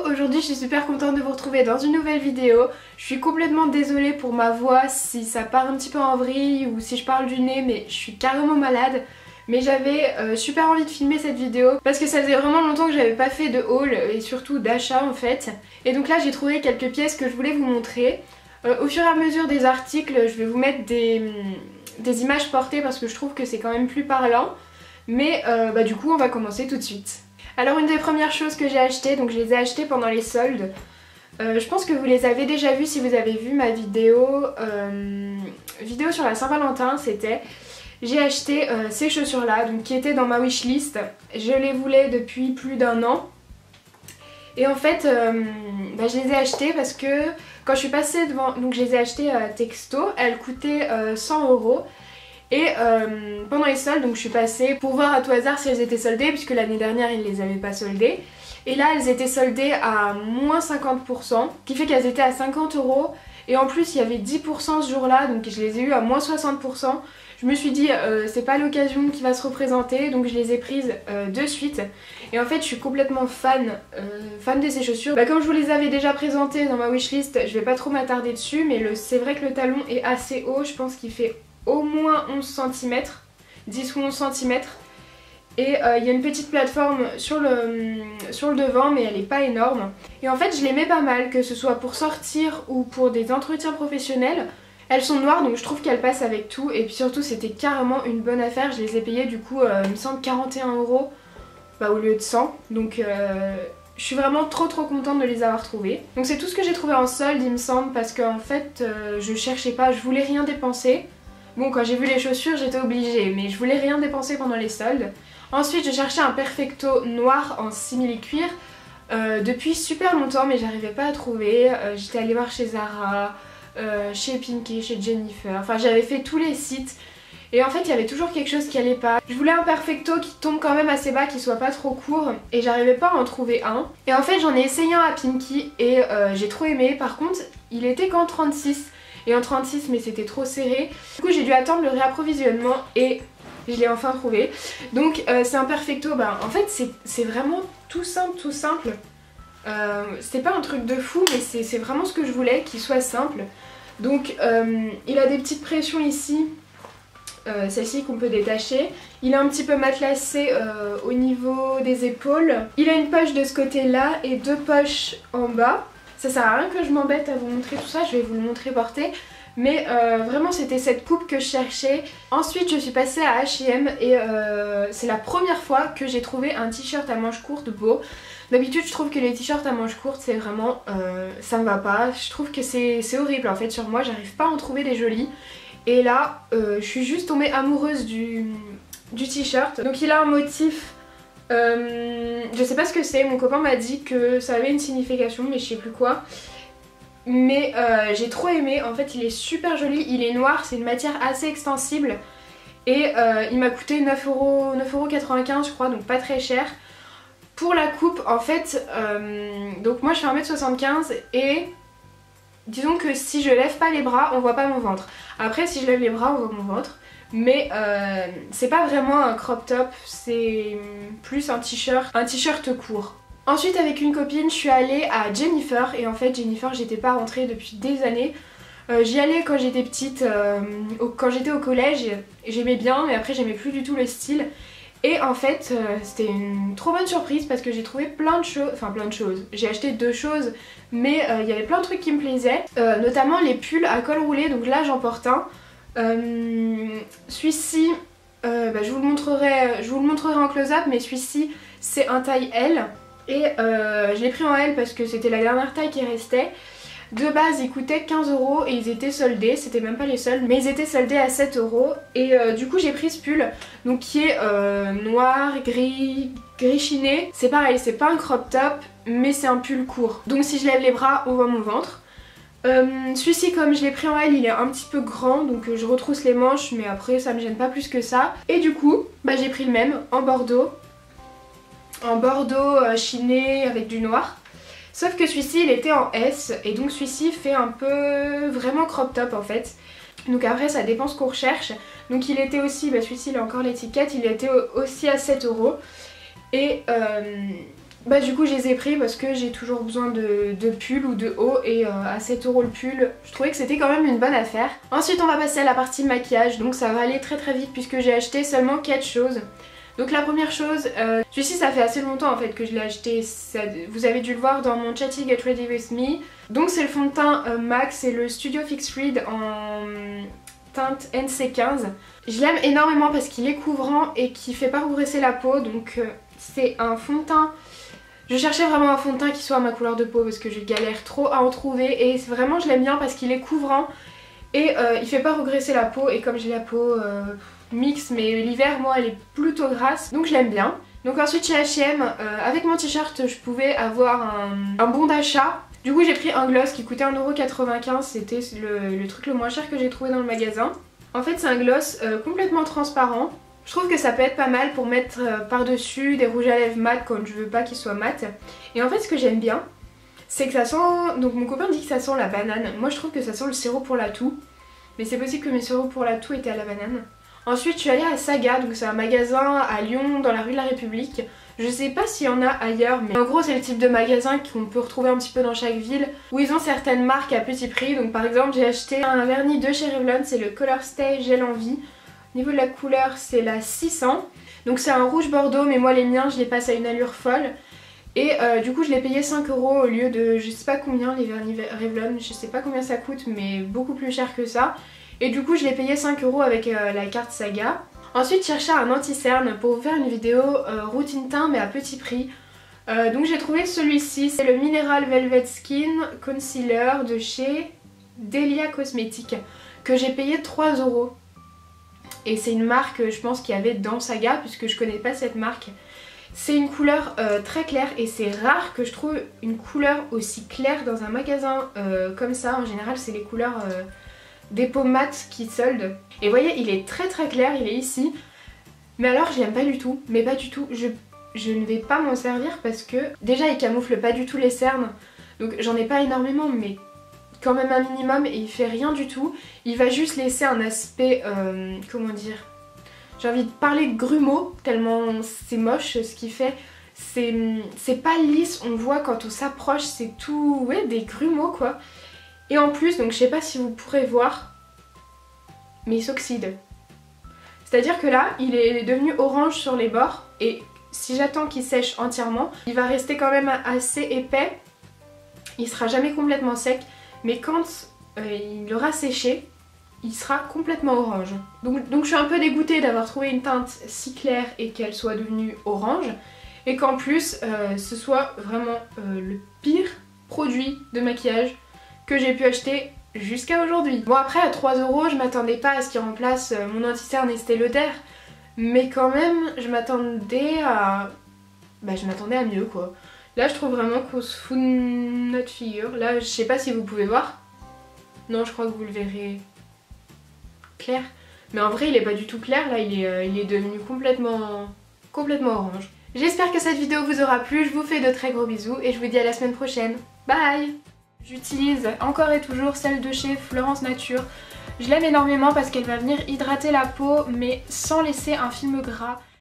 Aujourd'hui je suis super contente de vous retrouver dans une nouvelle vidéo. Je suis complètement désolée pour ma voix si ça part un petit peu en vrille ou si je parle du nez, mais je suis carrément malade. Mais j'avais super envie de filmer cette vidéo parce que ça faisait vraiment longtemps que j'avais pas fait de haul et surtout d'achat en fait. Et donc là j'ai trouvé quelques pièces que je voulais vous montrer. Au fur et à mesure des articles je vais vous mettre des images portées parce que je trouve que c'est quand même plus parlant. Mais du coup on va commencer tout de suite. Alors une des premières choses que j'ai achetées, donc je les ai achetées pendant les soldes. Je pense que vous les avez déjà vues si vous avez vu ma vidéo sur la Saint-Valentin, c'était... J'ai acheté ces chaussures là, donc qui étaient dans ma wishlist. Je les voulais depuis plus d'un an. Et en fait, je les ai achetées parce que quand je suis passée devant... Donc je les ai achetées à Texto, elles coûtaient 100 €. Et pendant les soldes, donc je suis passée pour voir à tout hasard si elles étaient soldées, puisque l'année dernière ils ne les avaient pas soldées. Et là elles étaient soldées à moins 50%, qui fait qu'elles étaient à 50 €. Et en plus il y avait 10% ce jour là, donc je les ai eues à moins 60%. Je me suis dit c'est pas l'occasion qui va se représenter, donc je les ai prises de suite. Et en fait je suis complètement fan de ces chaussures. Comme je vous les avais déjà présentées dans ma wishlist, je vais pas trop m'attarder dessus, mais c'est vrai que le talon est assez haut, je pense qu'il fait au moins 11 cm, 10 ou 11 cm. Et il y a une petite plateforme sur le devant, mais elle est pas énorme. Et en fait je les mets pas mal, que ce soit pour sortir ou pour des entretiens professionnels. Elles sont noires donc je trouve qu'elles passent avec tout. Et puis surtout c'était carrément une bonne affaire. Je les ai payées du coup il me semble 41 € au lieu de 100. Donc je suis vraiment trop contente de les avoir trouvées. Donc c'est tout ce que j'ai trouvé en solde il me semble, parce qu'en fait je cherchais pas, je voulais rien dépenser. Bon, quand j'ai vu les chaussures j'étais obligée, mais je voulais rien dépenser pendant les soldes. Ensuite je cherchais un perfecto noir en simili-cuir depuis super longtemps, mais j'arrivais pas à trouver. J'étais allée voir chez Zara, chez Pinky, chez Jennifer, enfin j'avais fait tous les sites. Et en fait il y avait toujours quelque chose qui allait pas. Je voulais un perfecto qui tombe quand même assez bas, qui soit pas trop court, et j'arrivais pas à en trouver un. Et en fait j'en ai essayé un à Pinky et j'ai trop aimé. Par contre il était qu'en 36. Et en 36 mais c'était trop serré. Du coup j'ai dû attendre le réapprovisionnement et je l'ai enfin trouvé. Donc c'est un perfecto, en fait c'est vraiment tout simple. C'est pas un truc de fou, mais c'est vraiment ce que je voulais, qu'il soit simple. Donc il a des petites pressions ici, celle-ci qu'on peut détacher. Il est un petit peu matelassé au niveau des épaules. Il a une poche de ce côté là et deux poches en bas. Ça sert à rien que je m'embête à vous montrer tout ça, je vais vous le montrer porté. Mais vraiment c'était cette coupe que je cherchais. Ensuite je suis passée à H&M et c'est la première fois que j'ai trouvé un t-shirt à manches courtes beau. D'habitude je trouve que les t-shirts à manches courtes c'est vraiment... ça me va pas. Je trouve que c'est horrible en fait sur moi, j'arrive pas à en trouver des jolis. Et là je suis juste tombée amoureuse du t-shirt. Donc il a un motif... je sais pas ce que c'est, mon copain m'a dit que ça avait une signification mais je sais plus quoi. Mais j'ai trop aimé, en fait il est super joli, il est noir, c'est une matière assez extensible. Et il m'a coûté 9,95 € je crois, donc pas très cher. Pour la coupe en fait, donc moi je fais 1m75 et disons que si je lève pas les bras on voit pas mon ventre. Après si je lève les bras on voit mon ventre. Mais c'est pas vraiment un crop top, c'est plus un t-shirt court. Ensuite avec une copine je suis allée à Jennifer, et en fait Jennifer j'étais pas rentrée depuis des années. J'y allais quand j'étais petite, quand j'étais au collège, j'aimais bien mais après j'aimais plus du tout le style. Et en fait c'était une trop bonne surprise parce que j'ai trouvé plein de choses, j'ai acheté 2 choses mais il y avait plein de trucs qui me plaisaient, notamment les pulls à col roulé, donc là j'en porte un. Celui-ci, je vous le montrerai en close-up, mais celui-ci c'est un taille L et je l'ai pris en L parce que c'était la dernière taille qui restait. De base ils coûtaient 15 € et ils étaient soldés, c'était même pas les soldes, mais ils étaient soldés à 7 € et du coup j'ai pris ce pull, donc qui est noir, gris chiné. C'est pareil, c'est pas un crop top mais c'est un pull court, donc si je lève les bras on voit mon ventre. Celui-ci comme je l'ai pris en L il est un petit peu grand, donc je retrousse les manches mais après ça me gêne pas plus que ça. Et du coup j'ai pris le même en bordeaux chiné avec du noir. Sauf que celui-ci il était en S et donc celui-ci fait un peu vraiment crop top en fait. Donc après ça dépend ce qu'on recherche. Donc il était aussi, celui-ci il a encore l'étiquette, il était aussi à 7 €. Et Bah du coup je les ai pris parce que j'ai toujours besoin de pull ou de haut et à 7 € le pull, je trouvais que c'était quand même une bonne affaire. Ensuite on va passer à la partie maquillage, donc ça va aller très vite puisque j'ai acheté seulement 4 choses. Donc la première chose, celui-ci ça fait assez longtemps en fait que je l'ai acheté, vous avez dû le voir dans mon Chatty Get Ready With Me. Donc c'est le fond de teint MAC, c'est le Studio Fix Read en teinte NC15. Je l'aime énormément parce qu'il est couvrant et qui fait pas regresser la peau, donc c'est un fond de teint. Je cherchais vraiment un fond de teint qui soit à ma couleur de peau parce que je galère trop à en trouver et vraiment je l'aime bien parce qu'il est couvrant et il fait pas regresser la peau, et comme j'ai la peau mixte mais l'hiver moi elle est plutôt grasse donc je l'aime bien. Donc ensuite chez H&M, avec mon t-shirt je pouvais avoir un bon d'achat. Du coup j'ai pris un gloss qui coûtait 1,95 €, c'était le truc le moins cher que j'ai trouvé dans le magasin. En fait c'est un gloss complètement transparent. Je trouve que ça peut être pas mal pour mettre par-dessus des rouges à lèvres mat quand je veux pas qu'ils soient mat. Et en fait ce que j'aime bien, c'est que ça sent... Donc mon copain dit que ça sent la banane. Moi je trouve que ça sent le sirop pour la toux. Mais c'est possible que mes sirops pour la toux étaient à la banane. Ensuite je suis allée à Saga, donc c'est un magasin à Lyon dans la rue de la République. Je sais pas s'il y en a ailleurs, mais en gros c'est le type de magasin qu'on peut retrouver un petit peu dans chaque ville, où ils ont certaines marques à petit prix. Donc par exemple j'ai acheté un vernis de chez Revlon, c'est le Color Stay Gel Envie. Au niveau de la couleur c'est la 600, donc c'est un rouge bordeaux mais moi les miens je les passe à une allure folle. Et du coup je l'ai payé 5 € au lieu de je sais pas combien les vernis Revlon, je sais pas combien ça coûte mais beaucoup plus cher que ça. Et du coup je l'ai payé 5 € avec la carte Saga. Ensuite chercher un anti-cerne pour vous faire une vidéo routine teint mais à petit prix. Donc j'ai trouvé celui-ci, c'est le Mineral Velvet Skin Concealer de chez Delia Cosmetics que j'ai payé 3 €. Et c'est une marque je pense qu'il y avait dans Saga puisque je connais pas cette marque. C'est une couleur très claire et c'est rare que je trouve une couleur aussi claire dans un magasin comme ça. En général c'est les couleurs des peaux mat qui soldent. Et vous voyez il est très clair, il est ici. Mais alors je l'aime pas du tout, mais pas du tout. Je ne vais pas m'en servir parce que déjà il camoufle pas du tout les cernes. Donc j'en ai pas énormément mais quand même un minimum, et il fait rien du tout. Il va juste laisser un aspect, comment dire, j'ai envie de parler de grumeau tellement c'est moche ce qu'il fait. C'est pas lisse, on voit quand on s'approche, c'est tout, ouais, des grumeaux quoi. Et en plus, donc je sais pas si vous pourrez voir, mais il s'oxyde. C'est-à-dire que là, il est devenu orange sur les bords et si j'attends qu'il sèche entièrement, il va rester quand même assez épais. Il sera jamais complètement sec. Mais quand il aura séché, il sera complètement orange. Donc je suis un peu dégoûtée d'avoir trouvé une teinte si claire et qu'elle soit devenue orange. Et qu'en plus ce soit vraiment le pire produit de maquillage que j'ai pu acheter jusqu'à aujourd'hui. Bon après à 3 € je m'attendais pas à ce qu'il remplace mon anti-cerne Estée Lauder. Mais quand même je m'attendais à... Bah je m'attendais à mieux quoi. Là je trouve vraiment qu'on se fout de notre figure. Là je sais pas si vous pouvez voir. Non je crois que vous le verrez clair. Mais en vrai il est pas du tout clair. Là il est devenu complètement orange. J'espère que cette vidéo vous aura plu. Je vous fais de très gros bisous et je vous dis à la semaine prochaine. Bye. J'utilise encore et toujours celle de chez Florence Nature. Je l'aime énormément parce qu'elle va venir hydrater la peau mais sans laisser un film gras.